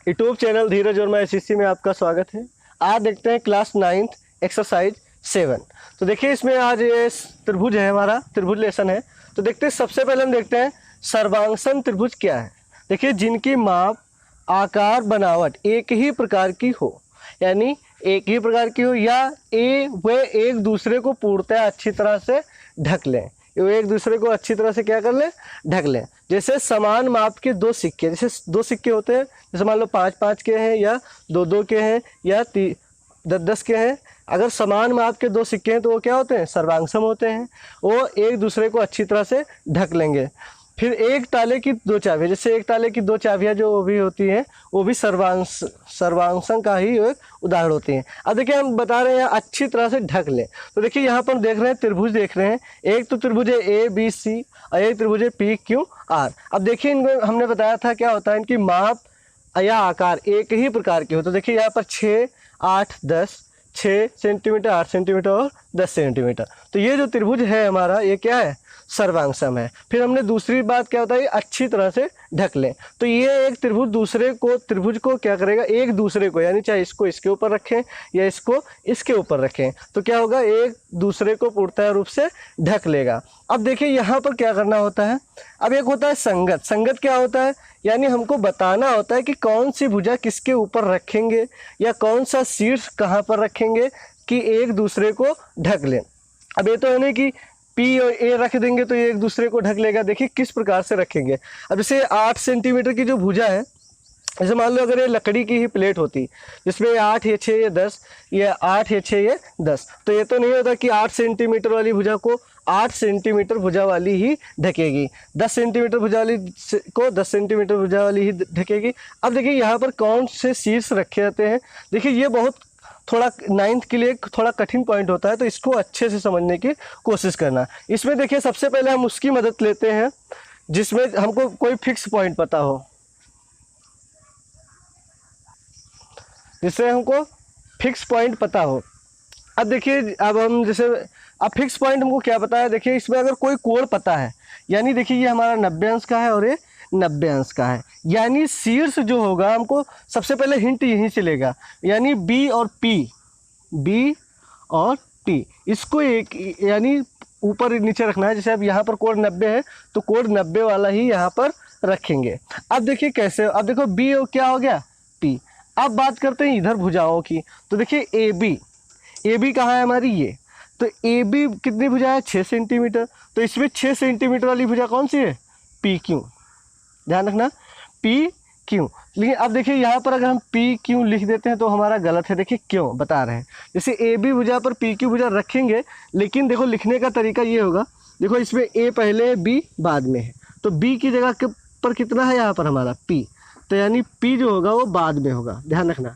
YouTube channel धीरज और मैं SSC में आपका स्वागत है। आज देखते हैं क्लास 9th एक्सरसाइज 7। तो देखिए इसमें आज ये त्रिभुज है, हमारा त्रिभुज लेसन है। तो देखते हैं, सबसे पहले हम देखते हैं सर्वांगसन त्रिभुज क्या है। देखिए जिनकी माप, आकार, बनावट एक ही प्रकार की हो, यानी एक ही प्रकार की हो या वे एक दूसरे को पूर्णतः अच्छी तरह से ढक लें। वो एक दूसरे को अच्छी तरह से क्या कर लें, ढक लें। जैसे समान माप के दो सिक्के, जैसे दो सिक्के होते हैं, जैसे मान लो 5-5 के हैं या 2-2 के हैं या 10-10 के हैं। अगर समान माप के दो सिक्के हैं तो वो क्या होते हैं, सर्वांगसम होते हैं। वो एक दूसरे को अच्छी तरह से ढक लेंगे। फिर एक ताले की दो चाबियाँ, जैसे एक ताले की दो चाबियाँ जो भी होती हैं वो भी सर्वांगसम का ही एक उदाहरण होती हैं। अब देखिए हम बता रहे हैं अच्छी तरह से ढक लें। तो देखिए यहाँ पर देख रहे हैं त्रिभुज देख रहे हैं, एक तो त्रिभुज है ABC और एक त्रिभुज है PQR। अब देखिए इनको हमने बताया था क्या होता है, इनकी माप या आकार एक ही प्रकार की हो। तो देखिए यहाँ पर 6, 8, 10, 6 सेंटीमीटर, 8 सेंटीमीटर और 10 सेंटीमीटर। तो ये जो त्रिभुज है हमारा, ये क्या है, सर्वांगसम है। फिर हमने दूसरी बात क्या होता है, अच्छी तरह से ढक लें। तो ये एक त्रिभुज दूसरे को, त्रिभुज को क्या करेगा, एक दूसरे को, यानी चाहे इसको इसके ऊपर रखें या इसको इसके ऊपर रखें तो क्या होगा, एक दूसरे को पूर्णतः रूप से ढक लेगा। अब देखिए यहाँ पर क्या करना होता है। अब एक होता है संगत। संगत क्या होता है, यानी हमको बताना होता है कि कौन सी भुजा किसके ऊपर रखेंगे या कौन सा शीर्ष कहाँ पर रखेंगे कि एक दूसरे को ढक लें। अब ये तो है नहीं कि P और A रख देंगे तो ये एक दूसरे को ढक लेगा। देखिए किस प्रकार से रखेंगे। अब जैसे 8 सेंटीमीटर की जो भुजा है, जैसे मान लो अगर ये लकड़ी की ही प्लेट होती जिसमें 8 या 6 या 10, ये 8 या 6 या 10, तो ये तो नहीं होता कि 8 सेंटीमीटर वाली भुजा को 8 सेंटीमीटर भुजा वाली ही ढकेगी, 10 सेंटीमीटर भुजा वाली को 10 सेंटीमीटर भुजा वाली ही ढकेगी। अब देखिए यहाँ पर कौन से शीर्ष रखे जाते हैं। देखिए ये बहुत थोड़ा 9th के लिए थोड़ा कठिन पॉइंट होता है, तो इसको अच्छे से समझने की कोशिश करना। इसमें देखिए सबसे पहले हम उसकी मदद लेते हैं जिसमें हमको कोई फिक्स पॉइंट पता हो, जिससे हमको फिक्स पॉइंट पता हो। अब देखिए अब हम जैसे अब फिक्स पॉइंट हमको क्या पता है, देखिए इसमें अगर कोई कोण पता है, यानी देखिए ये हमारा 90 अंश का है और ये 90 अंश का है, यानी शीर्ष जो होगा हमको सबसे पहले हिंट यहीं से लेगा, यानी B और P इसको एक यानी ऊपर नीचे रखना है। जैसे अब यहाँ पर कोण 90 है तो कोण 90 वाला ही यहाँ पर रखेंगे। अब देखिए कैसे, अब देखो B क्या हो गया, P। अब बात करते हैं इधर भुजाओं की। तो देखिए AB कहाँ है हमारी, ये तो AB कितनी भुजा है, 6 सेंटीमीटर। तो इसमें 6 सेंटीमीटर वाली भुजा कौन सी है, PQ। ध्यान रखना PQ। लेकिन अब देखिए यहाँ पर अगर हम PQ लिख देते हैं तो हमारा गलत है। देखिए क्यों बता रहे हैं, जैसे AB भुजा पर PQ भुजा रखेंगे, लेकिन देखो लिखने का तरीका ये होगा, देखो इसमें A पहले है, B बाद में है, तो B की जगह पर कितना है यहाँ पर हमारा P, तो यानी P जो होगा वो बाद में होगा। ध्यान रखना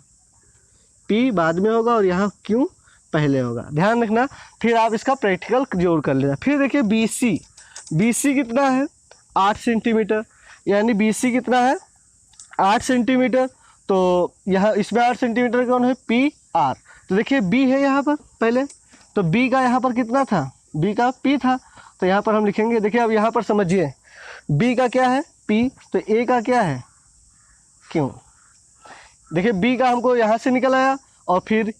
P बाद में होगा और यहाँ Q पहले होगा, ध्यान रखना। फिर आप इसका प्रैक्टिकल जोड़ कर लेना। फिर देखिए BC कितना है, 8 सेंटीमीटर, यानी BC कितना है, 8 सेंटीमीटर। तो यहाँ इसमें 8 सेंटीमीटर कौन है, PR। तो देखिए B है यहाँ पर पहले, तो B का यहाँ पर कितना था, B का P था, तो यहाँ पर हम लिखेंगे। देखिए अब यहाँ पर समझिए, B का क्या है, P, तो A का क्या है, Q। देखिए B का हमको यहाँ से निकल आया और फिर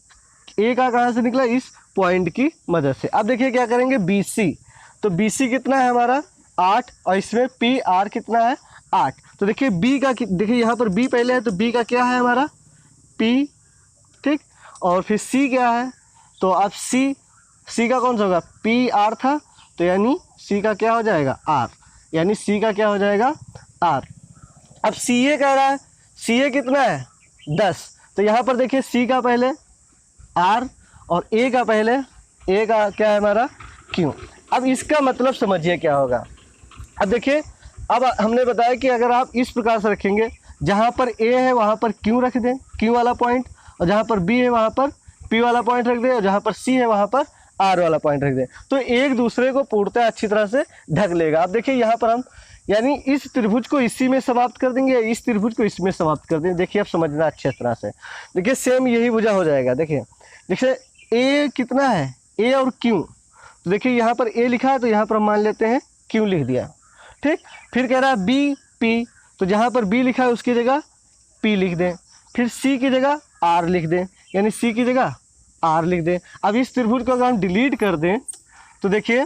A का कहाँ से निकला, इस पॉइंट की मदद से। अब देखिए क्या करेंगे, BC, तो BC कितना है हमारा 8 और इसमें PR कितना है 8। तो देखिए B का, देखिए यहाँ पर B पहले है तो B का क्या है हमारा P, ठीक, और फिर C क्या है, तो अब C का कौन सा होगा, PR था, तो यानी C का क्या हो जाएगा R, यानी C का क्या हो जाएगा R। अब CA कह रहा है, CA कितना है 10, तो यहाँ पर देखिए C का पहले R और A का पहले, A का क्या है हमारा Q। अब इसका मतलब समझिए क्या होगा। अब देखिए अब हमने बताया कि अगर आप इस प्रकार से रखेंगे, जहाँ पर A है वहाँ पर Q रख दें, Q वाला पॉइंट, और जहाँ पर B है वहाँ पर P वाला पॉइंट रख दें, और जहाँ पर C है वहाँ पर R वाला पॉइंट रख दें, तो एक दूसरे को पूर्णतः अच्छी तरह से ढक लेगा। अब देखिए यहाँ पर हम यानी इस त्रिभुज को इसी में समाप्त कर देंगे, इस त्रिभुज को इसमें समाप्त कर देंगे। देखिए अब समझना अच्छी तरह से, देखिए सेम यही भुजा हो जाएगा। देखिए A कितना है, A और Q, तो देखिए यहाँ पर A लिखा है तो यहाँ पर हम मान लेते हैं Q लिख दिया, ठीक। फिर कह रहा है B P, तो जहाँ पर B लिखा है उसकी जगह P लिख दें, फिर C की जगह R लिख दें, यानी C की जगह R लिख दें। अब इस त्रिभुज को अगर हम डिलीट कर दें तो देखिए,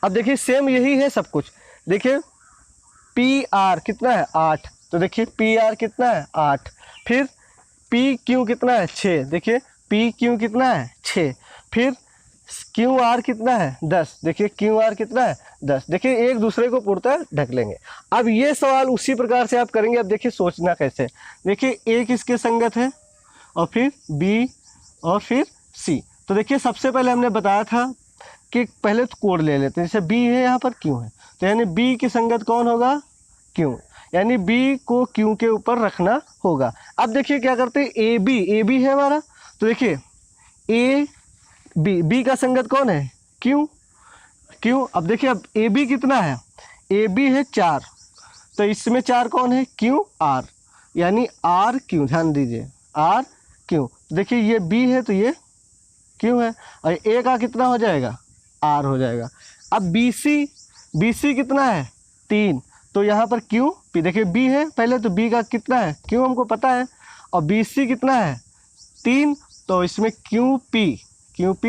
अब देखिए सेम यही है सब कुछ। देखिए PR कितना है 8, तो देखिए PR कितना है 8, फिर PQ कितना है 6, देखिए PQ कितना है 6, फिर QR कितना है 10, देखिए QR कितना है 10। देखिए एक दूसरे को पूर्णतः ढक लेंगे। अब ये सवाल उसी प्रकार से आप करेंगे। अब देखिए सोचना कैसे, देखिए A किसके संगत है और फिर B और फिर C। तो देखिए सबसे पहले हमने बताया था कि पहले तो कोड ले लेते हैं, जैसे B है यहाँ पर Q है, तो यानी B की संगत कौन होगा Q, यानी B को Q के ऊपर रखना होगा। अब देखिए क्या करते हैं, AB है हमारा, तो देखिए B का संगत कौन है Q। अब देखिए अब AB कितना है, AB है 4, तो इसमें 4 कौन है QR, यानी RQ, ध्यान दीजिए RQ। देखिए ये B है तो ये Q है, और A का कितना हो जाएगा R हो जाएगा। अब BC कितना है 3, तो यहाँ पर QP, देखिए B है पहले तो B का कितना है Q हमको पता है, और BC कितना है 3, तो इसमें QP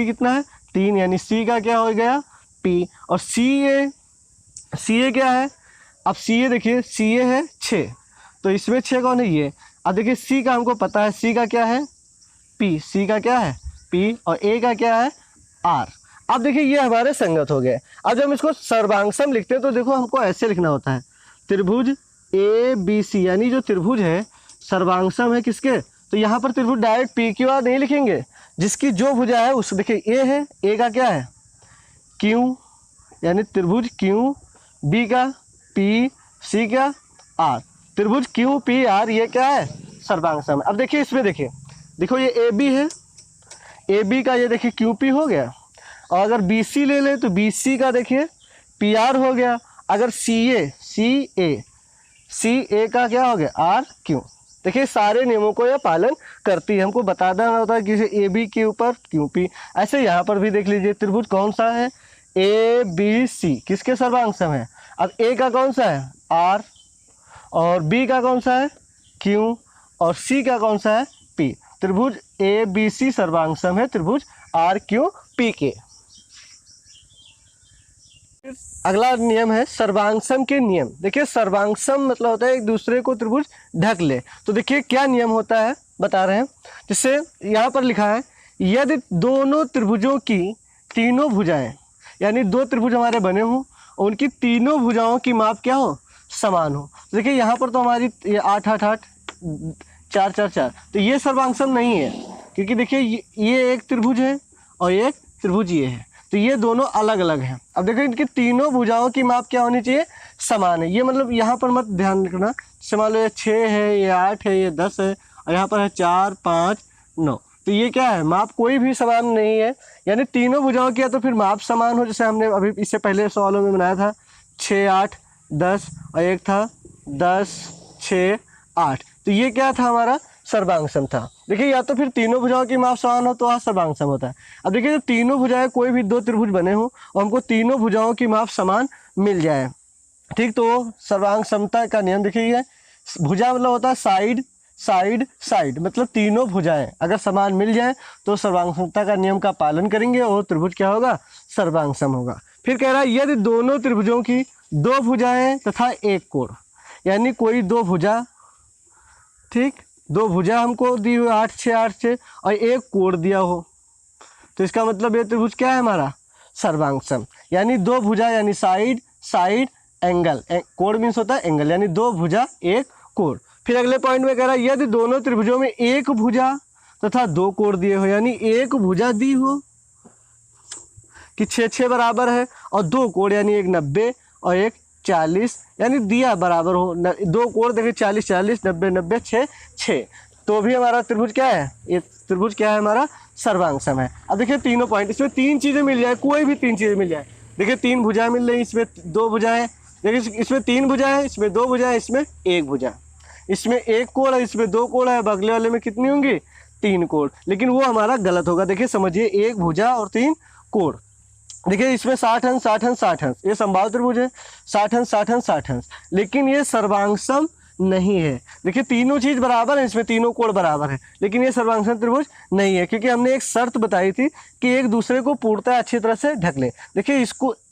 कितना है 3, यानी C का क्या हो गया P। और CA क्या है, अब CA देखिए CA है 6, तो इसमें 6 कौन है ये। अब देखिए C का हमको पता है, C का क्या है P, C का क्या है P, और A का क्या है R। अब देखिए ये हमारे संगत हो गए। अब जब हम इसको सर्वांगसम लिखते हैं तो देखो हमको ऐसे लिखना होता है, त्रिभुज ABC, यानी जो त्रिभुज है सर्वांगसम है किसके, तो यहाँ पर त्रिभुज डायरेक्ट PQR नहीं लिखेंगे, जिसकी जो भुजा है उस, देखिए A है, A का क्या है Q, यानी त्रिभुज Q, B का P, C का R, त्रिभुज QPR ये क्या है सर्वांगसम। अब देखिए इसमें देखो ये AB है, AB का ये देखिए QP हो गया, और अगर BC ले ले तो BC का देखिए PR हो गया, अगर CA का क्या हो गया RQ। देखिए सारे नियमों को यह पालन करती है, हमको बताना होता है कि AB के ऊपर QP। ऐसे यहाँ पर भी देख लीजिए त्रिभुज कौन सा है ABC, किसके सर्वांगसम है। अब A का कौन सा है R, और B का कौन सा है Q, और C का कौन सा है P। त्रिभुज ABC सर्वांगसम है त्रिभुज RQP के। अगला नियम है सर्वांगसम के नियम। देखिए सर्वांगसम मतलब होता है एक दूसरे को त्रिभुज ढक ले। तो देखिए क्या नियम होता है बता रहे हैं, जिससे यहाँ पर लिखा है यदि दोनों त्रिभुजों की तीनों भुजाएं, यानी दो त्रिभुज हमारे बने हों और उनकी तीनों भुजाओं की माप क्या हो समान हो। देखिए यहाँ पर तो हमारी ये 8 8 8 4 4 4, तो ये सर्वांगसम नहीं है, क्योंकि देखिए ये एक त्रिभुज है और एक त्रिभुज ये है, तो ये दोनों अलग अलग हैं। अब देखो इनकी तीनों भुजाओं की माप क्या होनी चाहिए समान है। ये मतलब यहाँ पर मत ध्यान रखना, जैसे मान लो ये 6 है, ये 8 है, ये 10 है, और यहाँ पर है 4 5 9, तो ये क्या है माप कोई भी समान नहीं है, यानी तीनों भुजाओं की या तो फिर माप समान हो, जैसे हमने अभी इससे पहले सवालों में बनाया था 6 8 10, और एक था 10 6 8, तो ये क्या था हमारा सर्वांगसम था। देखिए या तो फिर तीनों भुजाओं की माप समान हो तो वहाँ सर्वांगसम होता है। अब देखिए जब तीनों भुजाएं कोई भी दो त्रिभुज बने हो और हमको तीनों भुजाओं की माप समान मिल जाए, ठीक, तो सर्वांगसमता का नियम देखिए भुजा मतलब होता है साइड साइड साइड, मतलब तीनों भुजाएं अगर समान मिल जाए तो सर्वांगसमता का नियम का पालन करेंगे और त्रिभुज क्या होगा सर्वांगसम होगा। फिर कह रहा है यदि दोनों त्रिभुजों की दो भुजाएं तथा एक कोण, यानी कोई दो भुजा, ठीक, दो भुजा हमको दी हुई 8 6 8 6 और एक कोण दिया हो, तो इसका मतलब ये त्रिभुज क्या है हमारा सर्वांगसम, यानी दो भुजा यानी साइड साइड एंगल, कोण मीन्स होता है एंगल, यानी दो भुजा एक कोण। फिर अगले पॉइंट में कह रहा है यदि दोनों त्रिभुजों में एक भुजा तथा दो कोण दिए हो, यानी एक भुजा दी हो कि 6 6 बराबर है और दो कोण यानी एक 90 और एक 40, यानी दिया बराबर हो, दो कोण देखिए 40 40 90 90 6 6, तो भी हमारा त्रिभुज क्या है, ये त्रिभुज क्या है हमारा सर्वांगसम है। अब देखिए तीनों पॉइंट, इसमें तीन चीज़ें मिल जाए, कोई भी तीन चीज़ें मिल जाए। देखिए तीन भुजाएं मिल रही, इसमें दो भुजाएं, देखिए इसमें तीन भुजाएं, इसमें दो भुजाएं, इसमें एक भुजा, इसमें एक कोण है, इसमें दो कोण है, अगले वाले में कितनी होंगी तीन कोण, लेकिन वो हमारा गलत होगा। देखिए समझिए एक भुजा और तीन कोण, देखिए इसमें 60 अंश 60 अंश 60 अंश, ये समबाहु त्रिभुज है 60 अंश 60 अंश 60 अंश, लेकिन ये सर्वांगसम नहीं है। देखिए तीनों चीज़ बराबर है, इसमें तीनों कोण बराबर है, लेकिन ये सर्वांगसम त्रिभुज नहीं है, क्योंकि हमने एक शर्त बताई थी कि एक दूसरे को पूर्णतः अच्छी तरह से ढक ले। देखिए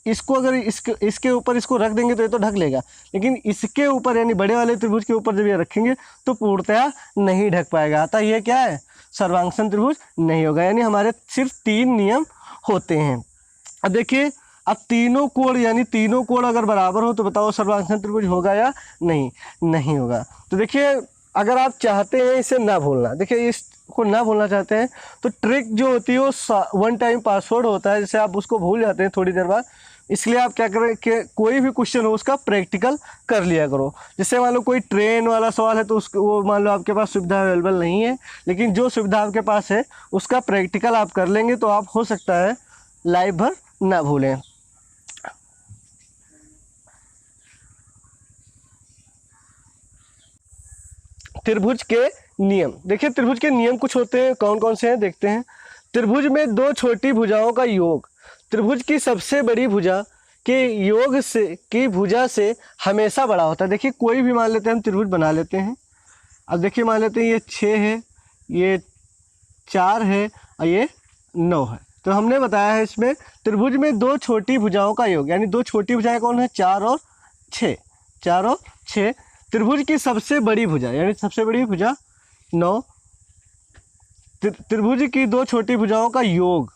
इसको अगर इसके ऊपर इसको रख देंगे तो ये तो ढक लेगा, लेकिन इसके ऊपर यानी बड़े वाले त्रिभुज के ऊपर जब ये रखेंगे तो पूर्णतः नहीं ढक पाएगा, अतः ये क्या है, सर्वांगसम त्रिभुज नहीं होगा। यानी हमारे सिर्फ 3 नियम होते हैं। अब देखिए, अब तीनों कोण यानी तीनों कोण अगर बराबर हो तो बताओ सर्वांगसम त्रिभुज होगा या नहीं, नहीं होगा। तो देखिए अगर आप चाहते हैं इसे ना भूलना, देखिए इसको ना भूलना चाहते हैं तो ट्रिक जो होती है वो 1 टाइम पासवर्ड होता है, जैसे आप उसको भूल जाते हैं थोड़ी देर बाद, इसलिए आप क्या करें कि कोई भी क्वेश्चन हो उसका प्रैक्टिकल कर लिया करो। जैसे मान लो कोई ट्रेन वाला सवाल है तो उसको वो मान लो आपके पास सुविधा अवेलेबल नहीं है, लेकिन जो सुविधा आपके पास है उसका प्रैक्टिकल आप कर लेंगे तो आप हो सकता है लाइफ भर ना भूलें। त्रिभुज के नियम, देखिए त्रिभुज के नियम कुछ होते हैं, कौन कौन से हैं देखते हैं। त्रिभुज में 2 छोटी भुजाओं का योग त्रिभुज की सबसे बड़ी भुजा के योग से की भुजा से हमेशा बड़ा होता है। देखिए कोई भी मान लेते हैं, हम त्रिभुज बना लेते हैं। अब देखिए मान लेते हैं ये 6 है, ये 4 है और ये 9 है। तो हमने बताया है इसमें त्रिभुज में 2 छोटी भुजाओं का योग, यानी 2 छोटी भुजाएं कौन है, 4 और 6, 4 और 6। त्रिभुज की सबसे बड़ी भुजा यानी सबसे बड़ी भुजा 9। त्रिभुज की 2 छोटी भुजाओं का योग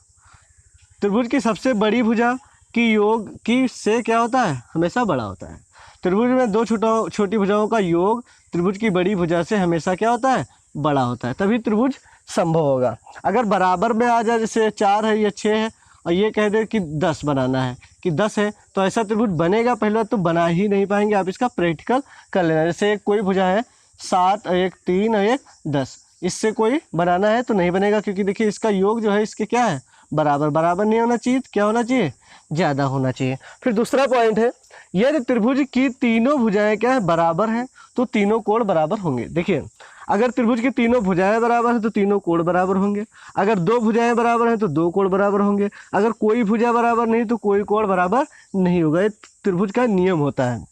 त्रिभुज की सबसे बड़ी भुजा की योग की से क्या होता है, हमेशा बड़ा होता है। त्रिभुज में 2 छोटी भुजाओं का योग त्रिभुज की बड़ी भुजा से हमेशा क्या होता है, बड़ा होता है, तभी त्रिभुज संभव होगा। अगर बराबर में आ जाए, जैसे 4 है या 6 है और ये कह दे कि 10 बनाना है कि 10 है, तो ऐसा त्रिभुज बनेगा पहले तो बना ही नहीं पाएंगे, आप इसका प्रैक्टिकल कर लेना। जैसे कोई भुजा है 7 और एक 3 और एक 10, इससे कोई बनाना है तो नहीं बनेगा, क्योंकि देखिए इसका योग जो है इसके क्या है, बराबर। बराबर नहीं होना चाहिए, क्या होना चाहिए, ज़्यादा होना चाहिए। फिर दूसरा पॉइंट है, यदि त्रिभुज की तीनों भुजाएं क्या है, बराबर हैं, तो तीनों कोण बराबर होंगे। देखिए अगर त्रिभुज की तीनों भुजाएं बराबर हैं तो तीनों कोण बराबर होंगे। अगर 2 भुजाएं बराबर हैं तो 2 कोण बराबर होंगे। अगर कोई भुजा बराबर नहीं तो कोई कोण बराबर नहीं होगा। ये त्रिभुज का नियम होता है।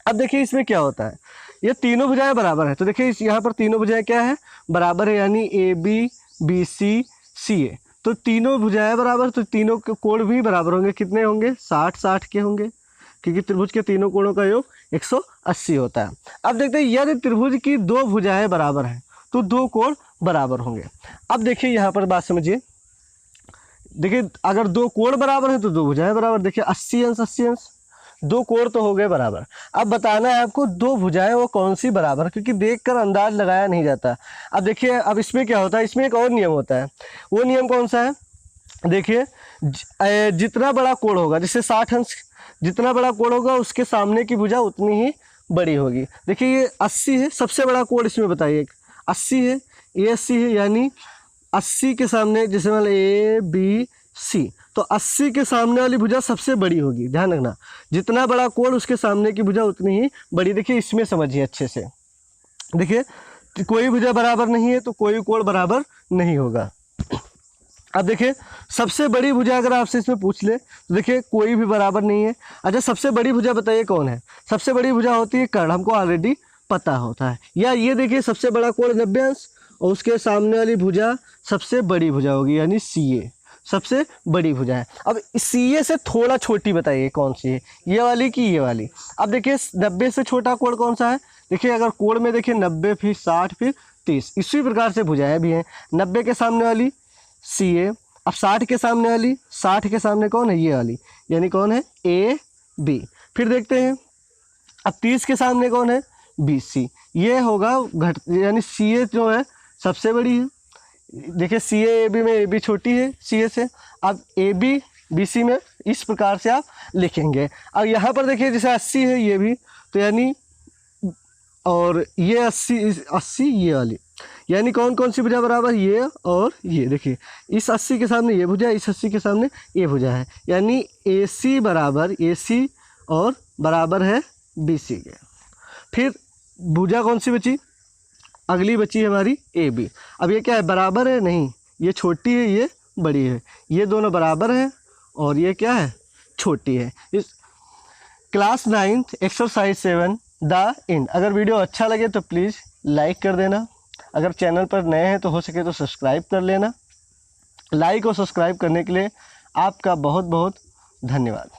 अब देखिए इसमें क्या होता है, ये तीनों भुजाएं बराबर है, तो देखिए यहाँ पर तीनों भुजाएं क्या है, बराबर है, यानी AB BC CA। तो तीनों भुजाएं बराबर, तो तीनों के कोण भी बराबर होंगे। कितने होंगे, 60-60 के होंगे, क्योंकि त्रिभुज के तीनों कोणों का योग 180 होता है। अब देखते हैं यदि त्रिभुज की 2 भुजाएं बराबर हैं तो 2 कोण बराबर होंगे। अब देखिए यहाँ पर बात समझिए, देखिए अगर 2 कोण बराबर हैं तो 2 भुजाएं बराबर। देखिए 80 अंश 80 अंश, 2 कोण तो हो गए बराबर। अब बताना है आपको 2 भुजाएं वो कौन सी बराबर, क्योंकि देखकर अंदाज लगाया नहीं जाता। अब देखिए अब इसमें क्या होता है, इसमें एक और नियम होता है। वो नियम कौन सा है, देखिए जितना बड़ा कोण होगा, जैसे 60 अंश, जितना बड़ा कोण होगा उसके सामने की भुजा उतनी ही बड़ी होगी। देखिए ये 80 है, सबसे बड़ा कोण इसमें बताइए, 80 है, ये 80 है, यानी 80 के सामने जैसे मान ABC, तो 80 के सामने वाली भुजा सबसे बड़ी होगी। ध्यान रखना, जितना बड़ा कोण उसके सामने की भुजा उतनी ही बड़ी। देखिए इसमें समझिए अच्छे से, देखिए कोई भुजा बराबर नहीं है तो कोई कोण बराबर नहीं होगा। अब देखिए सबसे बड़ी भुजा अगर आपसे इसमें पूछ ले तो देखिए कोई भी बराबर नहीं है। अच्छा सबसे बड़ी भुजा बताइए कौन है, सबसे बड़ी भुजा होती है कर्ण, हमको ऑलरेडी पता होता है। या ये देखिए सबसे बड़ा कोण 90 अंश और उसके सामने वाली भुजा सबसे बड़ी भुजा होगी, यानी CA सबसे बड़ी भुजा है। अब CA से थोड़ा छोटी बताइए कौन सी है, ये वाली कि ये वाली। अब देखिए 90 से छोटा कोण कौन सा है, देखिए अगर कोण में देखिए 90 फिर 60 फिर 30, इसी प्रकार से भुजाएं भी हैं। 90 के सामने वाली CA, अब 60 के सामने वाली, 60 के सामने कौन है, ये वाली, यानी कौन है, AB। फिर देखते हैं अब 30 के सामने कौन है, BC, ये होगा घट, यानी CA जो है सबसे बड़ी है। देखिए CA AB में AB छोटी है CA से। अब AB BC में इस प्रकार से आप लिखेंगे। अब यहाँ पर देखिए जैसे 80 है ये भी, तो यानी और ये 80 ये वाली, यानी कौन कौन सी भुजा बराबर, ये और ये। देखिए इस 80 के सामने ये भुजा, इस 80 के सामने ये भुजा है, यानी AC बराबर AC और बराबर है BC के। फिर भुजा कौन सी बची, अगली बची है हमारी AB। अब ये क्या है, बराबर है, नहीं, ये छोटी है ये बड़ी है, ये दोनों बराबर हैं और ये क्या है, छोटी है। इस क्लास 9 एक्सरसाइज 7 द एंड। अगर वीडियो अच्छा लगे तो प्लीज़ लाइक कर देना। अगर चैनल पर नए हैं तो हो सके तो सब्सक्राइब कर लेना। लाइक और सब्सक्राइब करने के लिए आपका बहुत बहुत धन्यवाद।